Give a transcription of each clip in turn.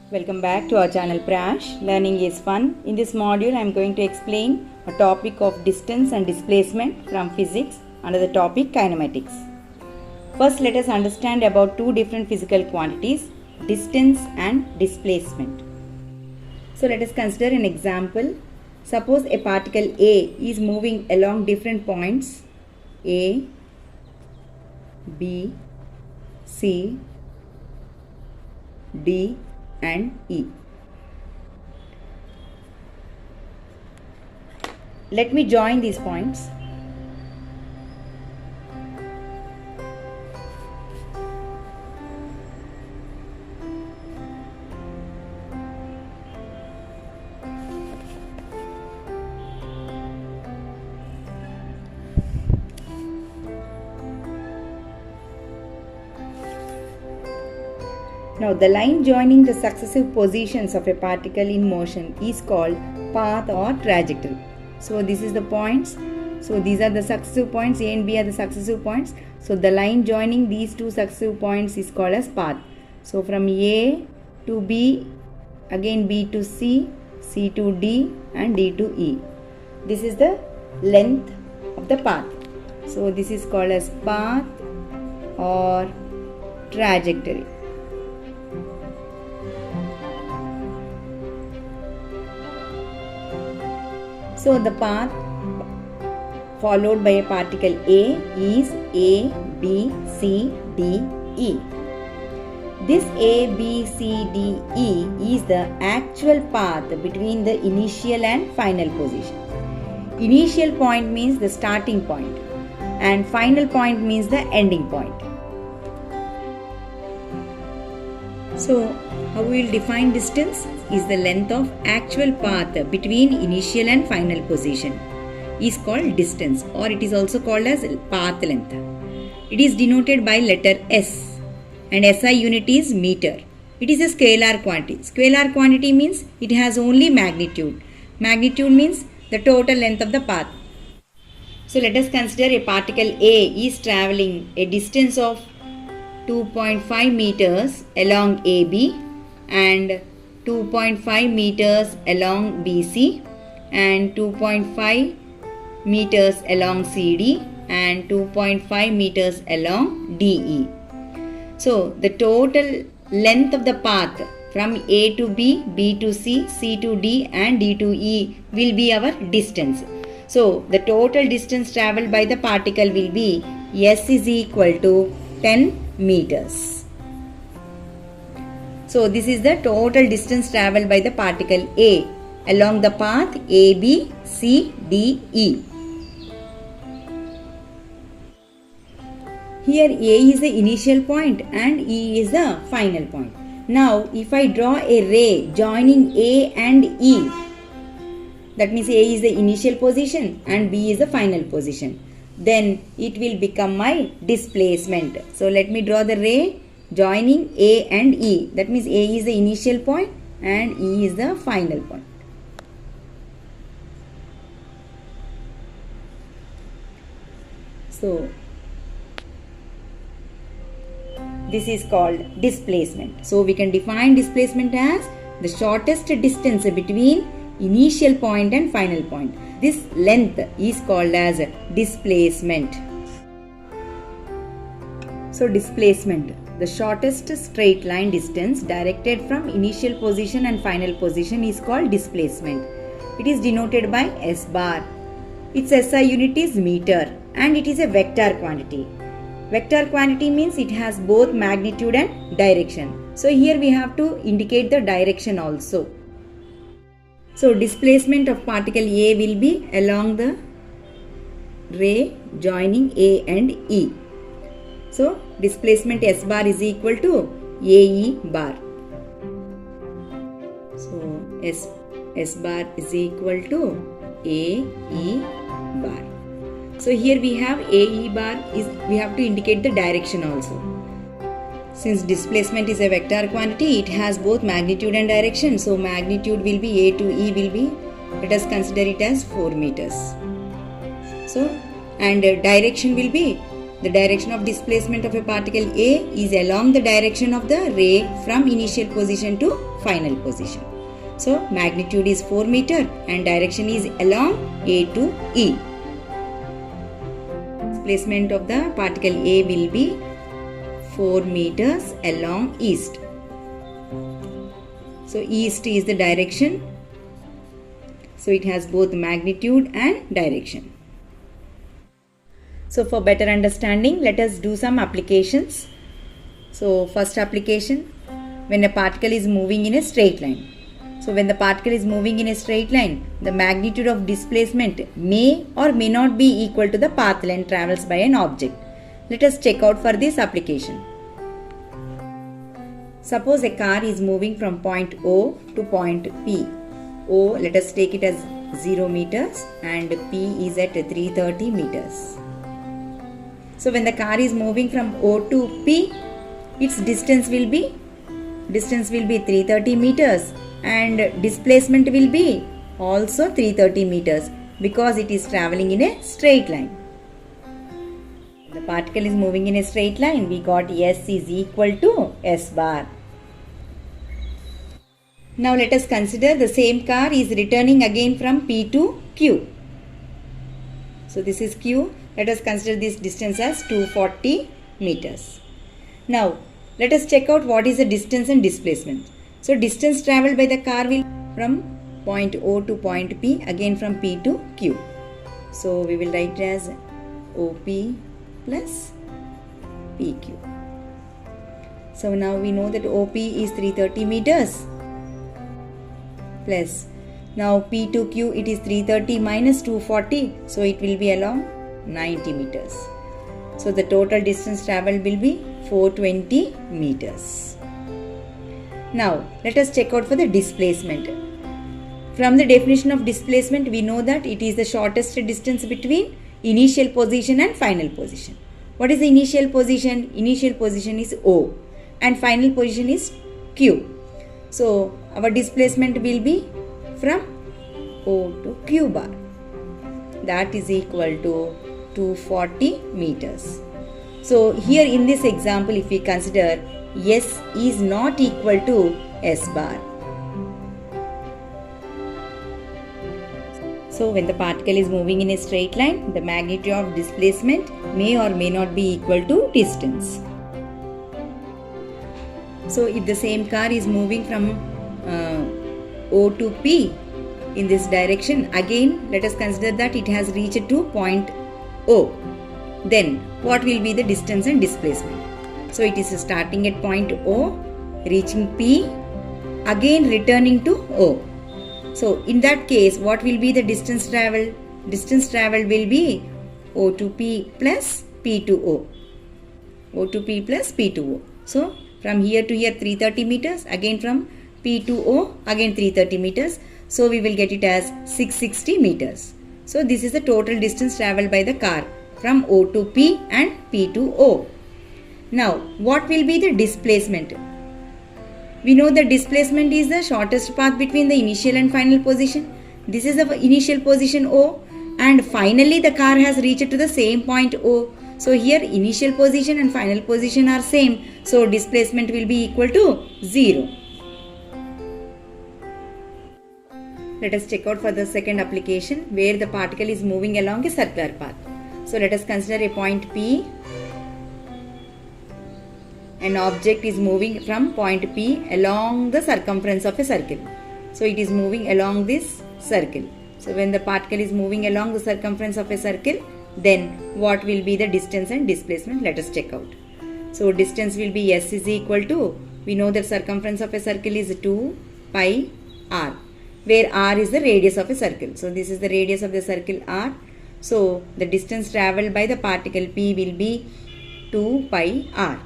Welcome back to our channel Prash. Learning is fun. In this module, I am going to explain a topic of distance and displacement from physics under the topic kinematics. First, let us understand about two different physical quantities, distance and displacement. So, let us consider an example. Suppose a particle A is moving along different points A, B, C, D and E. Let me join these points. Now, the line joining the successive positions of a particle in motion is called path or trajectory. So, this is the points. So, these are the successive points. A and B are the successive points. So, the line joining these two successive points is called as path. So, from A to B, again B to C, C to D and D to E. This is the length of the path. So, this is called as path or trajectory. So, the path followed by a particle A is A, B, C, D, E. This A, B, C, D, E is the actual path between the initial and final position. Initial point means the starting point and final point means the ending point. So, how we will define distance is the length of actual path between initial and final position is called distance, or it is also called as path length. It is denoted by letter S and SI unit is meter. It is a scalar quantity. Scalar quantity means it has only magnitude. Magnitude means the total length of the path. So let us consider a particle A is travelling a distance of 2.5 meters along AB and 2.5 meters along BC and 2.5 meters along CD and 2.5 meters along DE. So, the total length of the path from A to B, B to C, C to D and D to E will be our distance. So, the total distance travelled by the particle will be S is equal to 10 meters. So, this is the total distance travelled by the particle A along the path A, B, C, D, E. Here A is the initial point and E is the final point. Now, if I draw a ray joining A and E, that means A is the initial position and B is the final position, then it will become my displacement. So, let me draw the ray joining A and E. That means A is the initial point and E is the final point. So, this is called displacement. So, we can define displacement as the shortest distance between initial point and final point. This length is called as displacement. So, displacement, the shortest straight line distance directed from initial position and final position is called displacement. It is denoted by S bar. Its SI unit is meter and it is a vector quantity. Vector quantity means it has both magnitude and direction. So, here we have to indicate the direction also. So, displacement of particle A will be along the ray joining A and E. So, displacement S bar is equal to AE bar. So, S bar is equal to AE bar. So, here we have AE bar is, we have to indicate the direction also. Since displacement is a vector quantity, it has both magnitude and direction. So, magnitude will be A to E will be, let us consider it as 4 meters. So, and direction will be the direction of displacement of a particle A is along the direction of the ray from initial position to final position. So magnitude is 4 meter and direction is along A to E. Displacement of the particle A will be 4 meters along east. So east is the direction. So it has both magnitude and direction. So for better understanding, let us do some applications. So first application, when a particle is moving in a straight line. So when the particle is moving in a straight line, the magnitude of displacement may or may not be equal to the path length travels by an object. Let us check out for this application. Suppose a car is moving from point O to point P. O, let us take it as 0 meters and P is at 330 meters. So when the car is moving from O to P, its distance will be 330 meters and displacement will be also 330 meters because it is traveling in a straight line. The particle is moving in a straight line. We got S is equal to S bar. Now let us consider the same car is returning again from P to Q. So this is Q. Let us consider this distance as 240 meters. Now let us check out what is the distance and displacement. So distance travelled by the car will from point O to point P, again from P to Q. So we will write it as OP plus PQ. So now we know that OP is 330 meters plus now P to Q, it is 330 minus 240, so it will be along 90 meters. So the total distance travelled will be 420 meters. Now let us check out for the displacement. From the definition of displacement, we know that it is the shortest distance between initial position and final position. What is the initial position? Initial position is O and final position is Q. So our displacement will be from O to Q bar. That is equal to 240 meters. So here in this example, if we consider S is not equal to S bar. So when the particle is moving in a straight line, the magnitude of displacement may or may not be equal to distance. So if the same car is moving from O to P in this direction, again let us consider that it has reached to point O. Then what will be the distance and displacement? So it is starting at point O, reaching P, again returning to O. So in that case, what will be the distance traveled? Distance traveled will be O to P plus P to O. O to P plus P to O. So from here to here 330 meters, again from P to O, again 330 meters. So we will get it as 660 meters. So this is the total distance travelled by the car from O to P and P to O. Now what will be the displacement? We know that displacement is the shortest path between the initial and final position. This is the initial position O and finally the car has reached to the same point O. So here initial position and final position are same. So displacement will be equal to 0. Let us check out for the second application where the particle is moving along a circular path. So let us consider a point P. An object is moving from point P along the circumference of a circle. So it is moving along this circle. So when the particle is moving along the circumference of a circle, then what will be the distance and displacement? Let us check out. So distance will be S is equal to, we know that circumference of a circle is 2 pi r, where r is the radius of a circle. So this is the radius of the circle r. So the distance travelled by the particle P will be 2 pi r.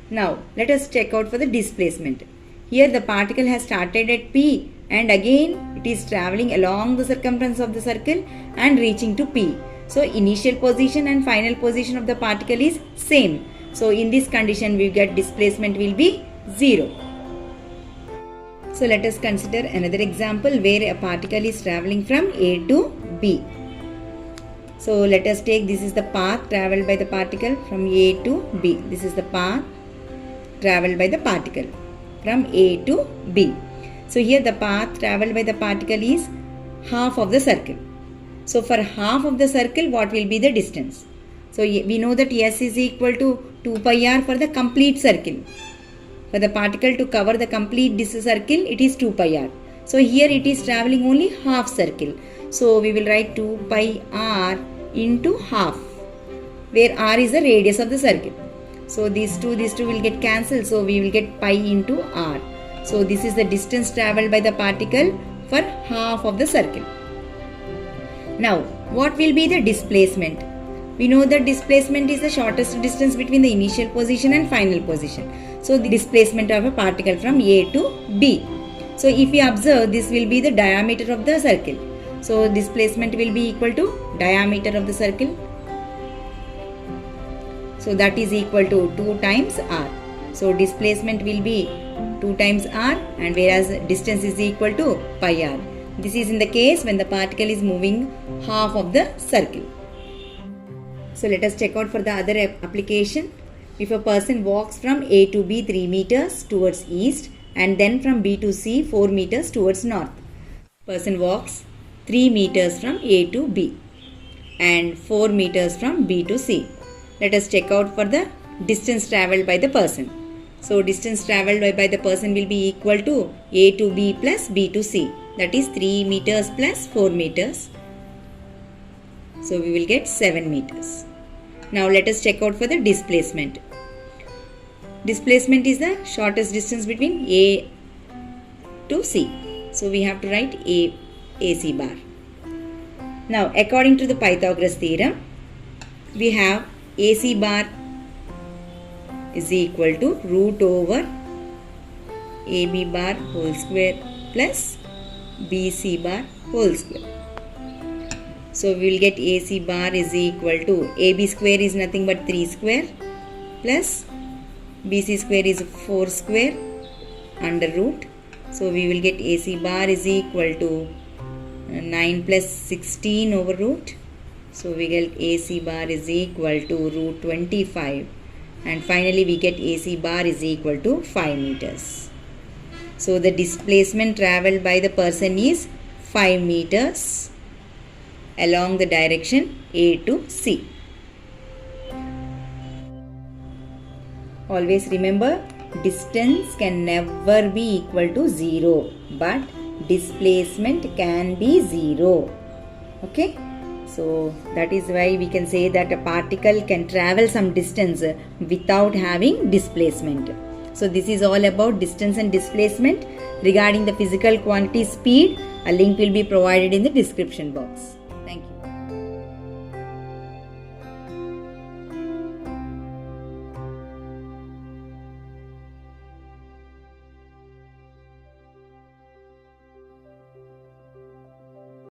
Now let us check out for the displacement. Here the particle has started at P and again it is travelling along the circumference of the circle and reaching to P. So initial position and final position of the particle is same. So in this condition we get displacement will be 0. So let us consider another example where a particle is travelling from A to B. So let us take, this is the path traveled by the particle from A to B. This is the path traveled by the particle from A to B. So here the path traveled by the particle is half of the circle. So for half of the circle, what will be the distance? So we know that S is equal to 2 pi r for the complete circle. For the particle to cover the complete circle, it is 2 pi r. So here it is traveling only half circle. So we will write 2 pi r into half, where r is the radius of the circle. So these two will get cancelled. So we will get pi into r. So this is the distance traveled by the particle for half of the circle. Now, what will be the displacement? We know that displacement is the shortest distance between the initial position and final position. So the displacement of a particle from A to B. So if we observe, this will be the diameter of the circle. So displacement will be equal to diameter of the circle. So that is equal to 2 times r. So displacement will be 2 times r, and whereas distance is equal to pi r. This is in the case when the particle is moving half of the circle. So let us check out for the other application. If a person walks from A to B 3 meters towards east and then from B to C 4 meters towards north. Person walks 3 meters from A to B and 4 meters from B to C. Let us check out for the distance travelled by the person. So distance travelled by the person will be equal to A to B plus B to C. That is 3 meters plus 4 meters. So we will get 7 meters. Now let us check out for the displacement. Displacement is the shortest distance between A to C. So we have to write AC bar. Now according to the Pythagoras theorem, we have AC bar is equal to root over AB bar whole square plus BC bar whole square. So we will get AC bar is equal to AB square is nothing but 3 square plus BC square is 4 square under root. So we will get AC bar is equal to 9 plus 16 over root. So we get AC bar is equal to root 25. And finally we get AC bar is equal to 5 meters. So the displacement travelled by the person is 5 meters along the direction A to C. Always remember, distance can never be equal to 0, but displacement can be 0. Okay? So that is why we can say that a particle can travel some distance without having displacement. So this is all about distance and displacement. Regarding the physical quantity speed, a link will be provided in the description box.